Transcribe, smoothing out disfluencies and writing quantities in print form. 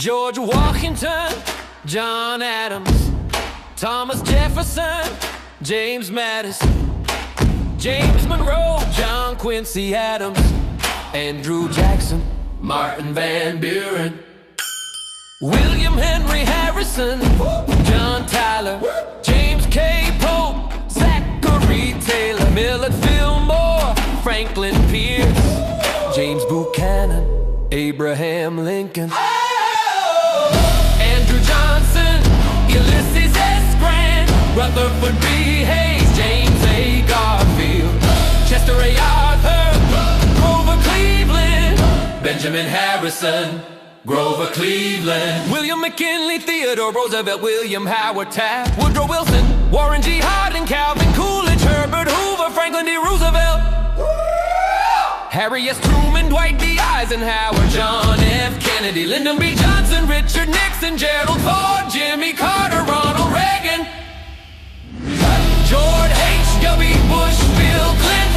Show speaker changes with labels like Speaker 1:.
Speaker 1: George Washington, John Adams, Thomas Jefferson, James Madison, James Monroe, John Quincy Adams, Andrew Jackson, Martin Van Buren, William Henry Harrison, John Tyler, James K. Polk, Zachary Taylor, Millard Fillmore, Franklin Pierce, James Buchanan, Abraham Lincoln, Andrew Johnson, Ulysses S. Grant, Rutherford B. Hayes, James A. Garfield, Chester A. Arthur, Grover Cleveland, Benjamin Harrison, Grover Cleveland, William McKinley, Theodore Roosevelt, William Howard Taft, Woodrow Wilson, Warren G. Harding, Calvin Coolidge, Herbert Hoover, Franklin D. Roosevelt, Harry S. Truman, Dwight D. Eisenhower, John F. Kennedy, Lyndon B. Johnson, Richard Nixon, Gerald Ford, Jimmy Carter, Ronald Reagan, George H.W. Bush, Bill Clinton,